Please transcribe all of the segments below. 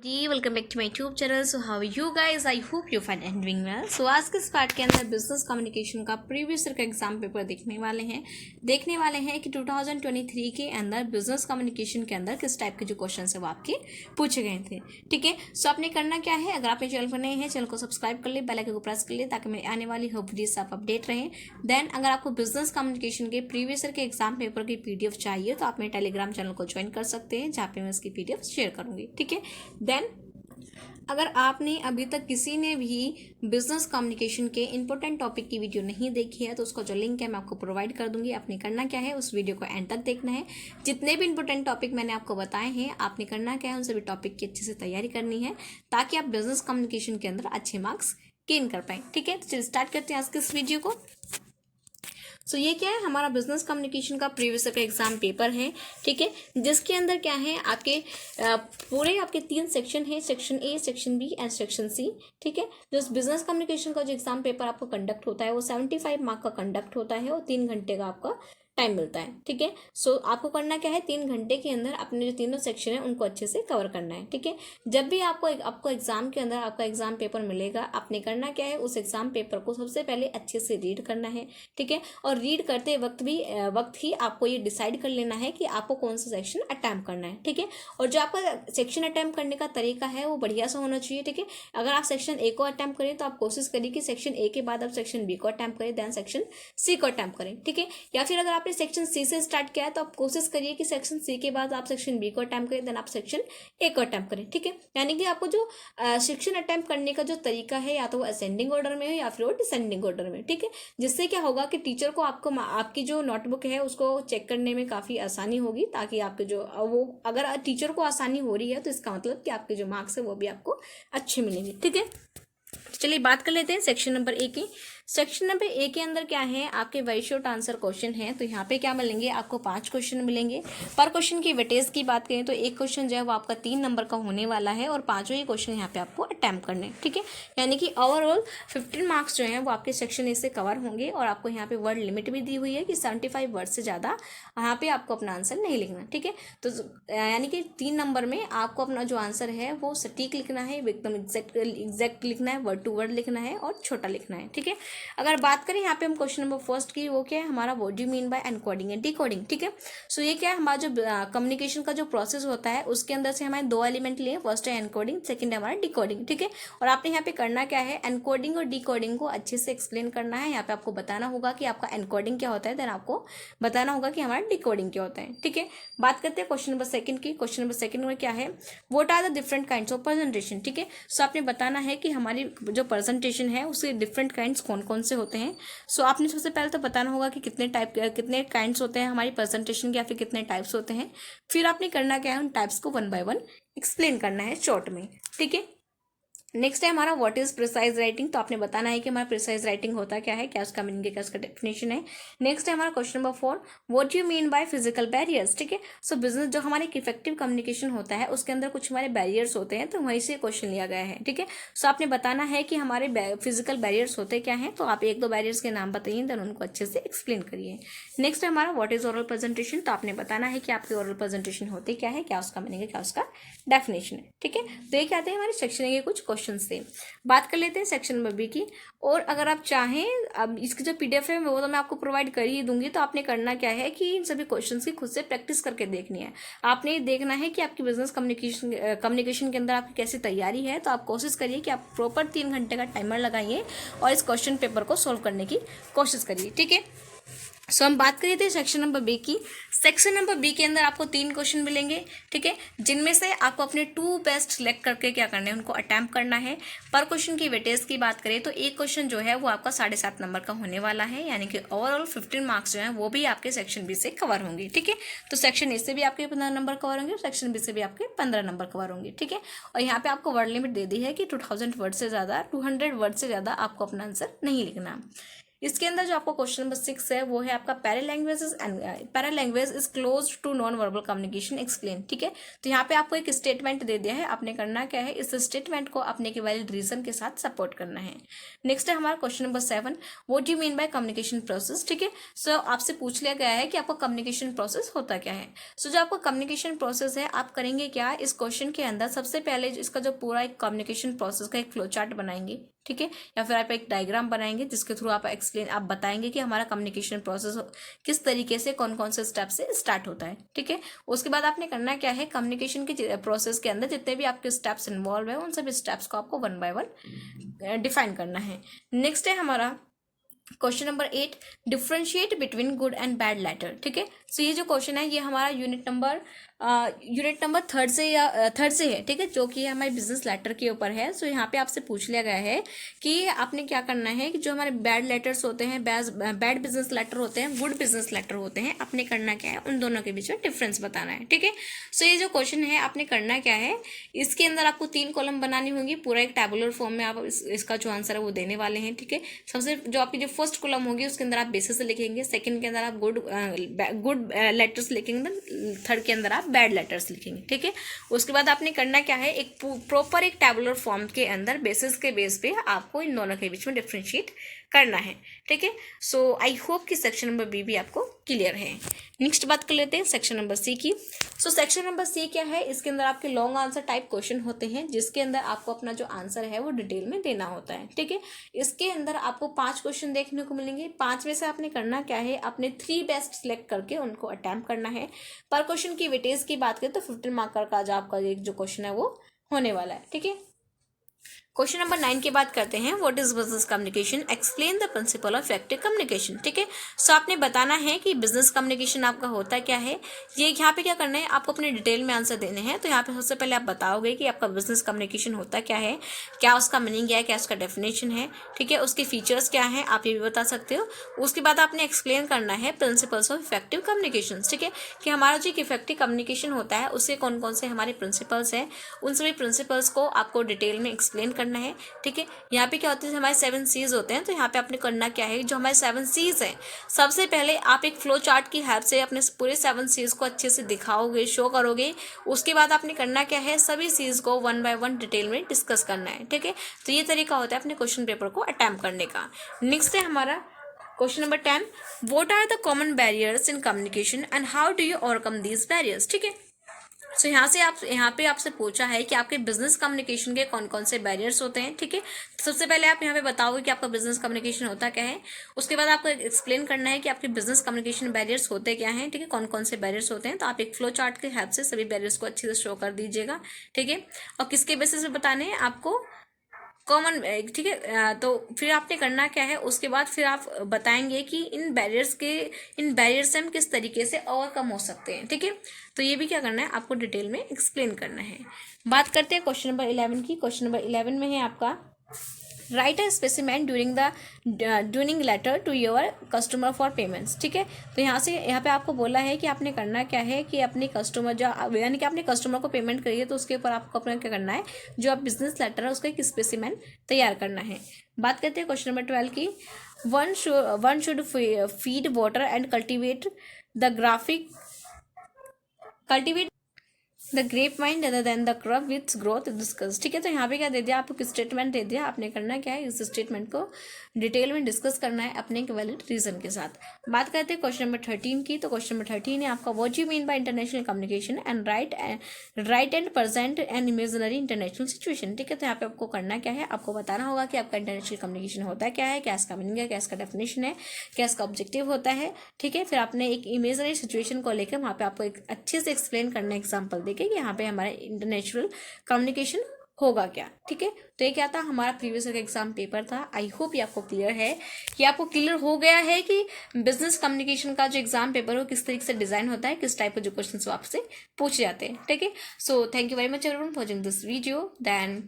Ji welcome back to my YouTube channel. So how you guys, I hope you fine and doing well. So आज के इस part के अंदर business communication का previous year का exam paper देखने वाले हैं कि 2023 के अंदर बिजनेस कम्युनिकेशन के अंदर किस टाइप के जो क्वेश्चन है वो आपके पूछे गए थे। ठीक है, सो आपने करना क्या है, अगर आप चैनल पर नए हैं चैनल को सब्सक्राइब कर ले, बेल आइकन को प्रेस कर ले ताकि मेरे आने वाली हर वीडियो से आप अपडेट रहें। देन अगर आपको बिजनेस कम्युनिकेशन के प्रीवियस ईयर के एग्जाम पेपर की पीडीएफ चाहिए तो आप मेरे टेलीग्राम चैनल को ज्वाइन कर सकते हैं, जहाँ पे मैं इसकी पीडीएफ शेयर करूंगी। ठीक है, देन अगर आपने अभी तक किसी ने भी बिजनेस कम्युनिकेशन के इंपॉर्टेंट टॉपिक की वीडियो नहीं देखी है तो उसका जो लिंक है मैं आपको प्रोवाइड कर दूंगी। आपने करना क्या है, उस वीडियो को एंड तक देखना है। जितने भी इंपॉर्टेंट टॉपिक मैंने आपको बताए हैं आपने करना क्या है, उन सभी टॉपिक की अच्छे से तैयारी करनी है ताकि आप बिजनेस कम्युनिकेशन के अंदर अच्छे मार्क्स गेन कर पाए। ठीक है, तो चलिए स्टार्ट करते हैं आज के इस वीडियो को। सो ये क्या है, हमारा बिजनेस कम्युनिकेशन का प्रीवियस का एग्जाम पेपर है। ठीक है, जिसके अंदर क्या है आपके पूरे आपके 3 सेक्शन है, section A, section B and section C. ठीक है, जो बिजनेस कम्युनिकेशन का जो एग्जाम पेपर आपको कंडक्ट होता है वो 75 मार्क का कंडक्ट होता है और 3 घंटे का आपका टाइम मिलता है। ठीक है, सो आपको करना क्या है, 3 घंटे के अंदर अपने जो तीनों सेक्शन है उनको अच्छे से कवर करना है। ठीक है, जब भी आपको एग्जाम के अंदर आपका एग्जाम पेपर मिलेगा, आपने करना क्या है, उस एग्जाम पेपर को सबसे पहले अच्छे से रीड करना है। ठीक है, और रीड करते वक्त ही आपको ये डिसाइड कर लेना है कि आपको कौन सा सेक्शन अटैम्प्ट करना है। ठीक है, और जो आपका सेक्शन अटैम्प्ट करने का तरीका है वो बढ़िया सा होना चाहिए। ठीक है, अगर आप सेक्शन ए को अटैम्प्ट करें तो आप कोशिश करिए कि सेक्शन ए के बाद आप सेक्शन बी को अटैम्प्ट करें, देन सेक्शन सी को अटैम्प्ट करें। ठीक है, या फिर अगर आपने सेक्शन सी से स्टार्ट किया है तो आप कोशिश करिए कि सेक्शन सी के बाद आप सेक्शन बी को अटैम्प्ट करें, देन आप सेक्शन ए को अटैम्प्ट करें। ठीक है, यानी कि आपको जो सेक्शन अटैम्प्ट करने का जो तरीका है या तो वो असेंडिंग ऑर्डर में हो या फिर वो डिसेंडिंग ऑर्डर में। ठीक है, जिससे क्या होगा कि टीचर को आपकी जो नोटबुक है उसको चेक करने में काफ़ी आसानी होगी, ताकि आपके जो वो अगर टीचर को आसानी हो रही है तो इसका मतलब कि आपके जो मार्क्स है वो भी आपको अच्छे मिलेंगे। ठीक है, चलिए बात कर लेते हैं सेक्शन नंबर ए की। सेक्शन नंबर ए के अंदर क्या है, आपके वेरी शॉर्ट आंसर क्वेश्चन है। तो यहाँ पे क्या मिलेंगे, आपको 5 क्वेश्चन मिलेंगे। पर क्वेश्चन की वेटेज की बात करें तो एक क्वेश्चन जो है वो आपका 3 नंबर का होने वाला है और 5 ही क्वेश्चन यहाँ पे आपको अटैम्प्ट करने हैं। ठीक है, यानी कि ओवरऑल 15 मार्क्स जो हैं वो आपके सेक्शन ए से कवर होंगे। और आपको यहाँ पे वर्ड लिमिट भी दी हुई है कि 75 वर्ड से ज़्यादा यहाँ पे आपको अपना आंसर नहीं लिखना। ठीक है, तो यानी कि 3 नंबर में आपको अपना जो आंसर है वो सटीक लिखना है, एकदम एग्जैक्ट लिखना है, वर्ड टू वर्ड लिखना है और छोटा लिखना है। ठीक है, अगर बात करें यहाँ पे हम क्वेश्चन नंबर फर्स्ट की, वो क्या है हमारा, what do you mean by encoding and decoding. ठीक है, सो ये क्या है, हमारा जो कम्युनिकेशन का जो प्रोसेस होता है उसके अंदर से हमारे 2 एलिमेंट लिए, फर्स्ट है एनकोडिंग, सेकंड है हमारा डिकोडिंग। ठीक है, और आपने यहाँ पे करना क्या है, एनकोडिंग और डिकोडिंग को अच्छे से एक्सप्लेन करना है। यहाँ पे आपको बताना होगा कि आपका एनकोडिंग क्या होता है, देन आपको बताना होगा कि हमारा डिकोडिंग क्या होता है। ठीक है, बात करते हैं क्वेश्चन नंबर सेकंड की। क्वेश्चन नंबर सेकंड में क्या है, what are the different kinds of presentation. ठीक है, सो आपने बताना है कि हमारी जो प्रेजेंटेशन है उसके डिफरेंट काइंड्स कौन कौन से होते हैं। सो आपने सबसे पहले तो बताना होगा कि कितने काइंड्स होते हैं हमारी प्रेजेंटेशन के, या फिर कितने टाइप्स होते हैं। फिर आपने करना क्या है, उन टाइप्स को 1 बाय 1 एक्सप्लेन करना है शॉर्ट में। ठीक है, नेक्स्ट है हमारा व्हाट इज प्रिसाइज राइटिंग। तो आपने बताना है कि हमारा प्रिसाइज राइटिंग होता क्या है, क्या उसका मीनिंग है, क्या उसका डेफिनेशन है। नेक्स्ट है हमारा question number 4, what you mean by physical barriers. ठीक है, सो बिजनेस जो हमारे इफेक्टिव कम्युनिकेशन होता है उसके अंदर कुछ हमारे बैरियर्स होते हैं, तो वहीं से क्वेश्चन लिया गया है। ठीक है, सो आपने बताना है कि हमारे फिजिकल बैरियर्स होते क्या हैं, तो आप 1-2 बैरियर्स के नाम बताइए, देन उनको अच्छे से एक्सप्लेन करिए। नेक्स्ट है हमारा व्हाट इज ओरल प्रेजेंटेशन। तो आपने बताना है कि आपके ओरल प्रेजेंटेशन होते क्या है, क्या उसका मीनिंग है, क्या उसका डेफिनेशन है। ठीक है, तो ये क्या आते हैं हमारे सेक्शन के कुछ क्वेश्चन थे। बात कर लेते हैं सेक्शन नंबर बी की। और अगर आप चाहें, अब इसकी जो पीडीएफ है वो तो मैं आपको प्रोवाइड कर ही दूंगी, तो आपने करना क्या है कि इन सभी क्वेश्चंस की खुद से प्रैक्टिस करके देखनी है। आपने देखना है कि आपकी बिजनेस कम्युनिकेशन के अंदर आपकी कैसी तैयारी है। तो आप कोशिश करिए कि आप प्रॉपर 3 घंटे का टाइमर लगाइए और इस क्वेश्चन पेपर को सॉल्व करने की कोशिश करिए। ठीक है, सो हम बात करिए थे सेक्शन नंबर बी की। सेक्शन नंबर बी के अंदर आपको 3 क्वेश्चन मिलेंगे। ठीक है, जिनमें से आपको अपने 2 बेस्ट सिलेक्ट करके क्या करना है, उनको अटैम्प्ट करना है। पर क्वेश्चन की वेटेज की बात करें तो एक क्वेश्चन जो है वो आपका 7.5 नंबर का होने वाला है, यानी कि ओवरऑल 15 मार्क्स जो है वो भी आपके सेक्शन बी से कवर होंगे। ठीक है, तो सेक्शन ए से भी आपके 15 नंबर कवर होंगे, सेक्शन बी से भी आपके 15 नंबर कवर होंगे। ठीक है, और यहाँ पे आपको वर्ड लिमिट दे दी है कि 200 वर्ड से ज़्यादा आपको अपना आंसर नहीं लिखना। इसके अंदर जो आपको क्वेश्चन नंबर 6 है वो है आपका paralanguage is close to non verbal communication explain. ठीक है, तो यहाँ पे आपको एक स्टेटमेंट दे दिया है, आपने करना क्या है, इस स्टेटमेंट को अपने के वैलिड रीजन के साथ सपोर्ट करना है। नेक्स्ट है हमारा question number 7, what do you mean by communication process. ठीक है, सो आपसे पूछ लिया गया है कि आपका कम्युनिकेशन प्रोसेस होता क्या है। सो जो आपका कम्युनिकेशन प्रोसेस है, आप करेंगे क्या, इस क्वेश्चन के अंदर सबसे पहले इसका जो पूरा एक कम्युनिकेशन प्रोसेस का एक फ्लो चार्ट बनाएंगे। ठीक है, या फिर आप एक डायग्राम बनाएंगे जिसके थ्रू आप बताएंगे कि हमारा कम्युनिकेशन प्रोसेस किस तरीके से कौन कौन से स्टेप से स्टार्ट होता है। ठीक है, उसके बाद आपने करना क्या है, कम्युनिकेशन के प्रोसेस के अंदर जितने भी आपके स्टेप्स इन्वॉल्व है उन सभी स्टेप्स को आपको 1 बाय 1 डिफाइन करना है। नेक्स्ट है हमारा question number 8, differentiate between good and bad letter. ठीक है, सो ये जो क्वेश्चन है ये हमारा यूनिट नंबर थर्ड से है। ठीक है, जो कि हमारे बिजनेस लेटर के ऊपर है। सो यहाँ पे आपसे पूछ लिया गया है कि आपने क्या करना है कि जो हमारे बैड लेटर्स होते हैं, बैड बिजनेस लेटर होते हैं, गुड बिजनेस लेटर होते हैं, आपने करना क्या है, उन दोनों के बीच में डिफरेंस बताना है। ठीक है, सो ये जो क्वेश्चन है आपने करना क्या है, इसके अंदर आपको 3 कॉलम बनानी होंगी, पूरा एक टैबुलर फॉर्म में आप इसका जो आंसर है वो देने वाले हैं। ठीक है, सबसे जो आपकी जो फर्स्ट कॉलम होगी उसके अंदर आप बेसिस लिखेंगे, सेकंड के अंदर आप गुड लेटर्स लिखेंगे, थर्ड के अंदर आप बैड लेटर्स लिखेंगे। ठीक है, उसके बाद आपने करना क्या है, एक प्रॉपर एक टैबुलर फॉर्म के अंदर बेसिस के बेस पे आपको इन दोनों के बीच में डिफ्रेंशिएट करना है। ठीक है, सो आई होप कि सेक्शन नंबर बी भी आपको क्लियर है। नेक्स्ट बात कर लेते हैं सेक्शन नंबर सी की। सो सेक्शन नंबर सी क्या है, इसके अंदर आपके लॉन्ग आंसर टाइप क्वेश्चन होते हैं जिसके अंदर आपको अपना जो आंसर है वो डिटेल में देना होता है। ठीक है, इसके अंदर आपको 5 क्वेश्चन देखने को मिलेंगे। 5 में से आपने करना क्या है, अपने 3 बेस्ट सिलेक्ट करके उनको अटेम्प्ट करना है। पर क्वेश्चन की वेटेज की बात करें तो 15 मार्कर का जो आपका एक जो क्वेश्चन है वो होने वाला है। ठीक है, क्वेश्चन नंबर 9 की बात करते हैं, what is business communication, explain the principle of effective communication. ठीक है, सो आपने बताना है कि बिजनेस कम्युनिकेशन आपका होता क्या है। ये यहाँ पे क्या करना है, आपको अपने डिटेल में आंसर देने हैं। तो यहाँ पे सबसे पहले आप बताओगे कि आपका बिजनेस कम्युनिकेशन होता क्या है, क्या उसका मीनिंग है, क्या उसका डेफिनेशन है। ठीक है, उसके फीचर्स क्या हैं आप ये भी बता सकते हो। उसके बाद आपने एक्सप्लेन करना है प्रिंसिपल्स ऑफ इफेक्टिव कम्युनिकेशन। ठीक है, कि हमारा जो इफेक्टिव कम्युनिकेशन होता है उससे कौन कौन से हमारे प्रिंसिपल्स हैं, उन सभी प्रिंसिपल्स को आपको डिटेल में एक्सप्लेन करना है। ठीक है, यहाँ पे क्या होता है, हमारे 7 C's होते हैं। तो यहाँ पे आपने करना क्या है, जो हमारे 7 C's हैं, सबसे पहले आप एक फ्लो चार्ट की हेल्प से अपने पूरे 7 C's को अच्छे से दिखाओगे, शो करोगे। उसके बाद आपने करना क्या है, सभी C's को 1 बाय 1 डिटेल में डिस्कस करना है। ठीक है, तो ये तरीका होता है अपने क्वेश्चन पेपर को अटेम्प्ट करने का। नेक्स्ट है हमारा question number 10, what are the common barriers in communication and how do you overcome these barriers. ठीक है, सो यहाँ पे आपसे पूछा है कि आपके बिजनेस कम्युनिकेशन के कौन कौन से बैरियर्स होते हैं। ठीक है, सबसे पहले आप यहाँ पे बताओगे कि आपका बिजनेस कम्युनिकेशन होता क्या है। उसके बाद आपको एक्सप्लेन करना है कि आपके बिजनेस कम्युनिकेशन बैरियर्स होते क्या हैं। ठीक है, कौन कौन से बैरियर्स होते हैं। तो आप एक फ्लो चार्ट के हेल्प से सभी बैरियर्स को अच्छे से शो कर दीजिएगा। ठीक है, और किसके बेसिस पे बताने हैं आपको, कॉमन। ठीक है, तो फिर आपने करना क्या है, उसके बाद फिर आप बताएंगे कि इन बैरियर्स से हम किस तरीके से ओवरकम हो सकते हैं। ठीक है, तो ये भी क्या करना है, आपको डिटेल में एक्सप्लेन करना है। बात करते हैं क्वेश्चन नंबर 11 की। क्वेश्चन नंबर 11 में है आपका, write a specimen dunning letter to your customer for payments. ठीक है, तो यहाँ पे आपको बोला है कि आपने करना क्या है कि अपने कस्टमर यानी कि आपने कस्टमर को पेमेंट करी है तो उसके ऊपर आपको अपना क्या करना है, जो आप बिजनेस लेटर है उसका एक स्पेसिमेन तैयार करना है। बात करते हैं क्वेश्चन नंबर 12 की, one should feed water and cultivate the grape vine other than the crop with growth discuss. ठीक है, तो यहाँ पे क्या दे दिया, आपको एक स्टेटमेंट दे दिया। आपने करना क्या है, इस स्टेटमेंट को डिटेल में डिस्कस करना है अपने वैलिड रीजन के साथ। बात करते हैं क्वेश्चन नंबर 13 की। तो क्वेश्चन नंबर 13 है आपका, what you mean by international communication and right and present and imaginary international situation. ठीक है, तो यहाँ पे आपको करना क्या है, आपको बताना होगा कि आपका इंटरनेशनल कम्युनिकेशन होता क्या है, क्या इसका मीनिंग है, क्या इसका डेफिनेशन है, क्या इसका ऑब्जेक्टिव होता है। ठीक है, फिर आपने एक इमेजिनरी सिचुएशन को लेकर वहाँ पे आपको एक अच्छे से एक्सप्लेन करना, एग्जाम्पल देके कि यहाँ पे हमारा इंटरनेशनल कम्युनिकेशन होगा क्या। ठीक है, तो ये क्या था, हमारा प्रीवियस ईयर का एग्जाम पेपर था। आई होप ये आपको क्लियर है, कि आपको क्लियर हो गया है कि बिजनेस कम्युनिकेशन का जो एग्जाम पेपर हो किस तरीके से डिजाइन होता है, किस टाइप के जो क्वेश्चन आपसे पूछे जाते हैं। ठीक है, so thank you very much everyone for watching this video, then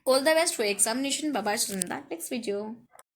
all the best for examination. Bye bye, next video.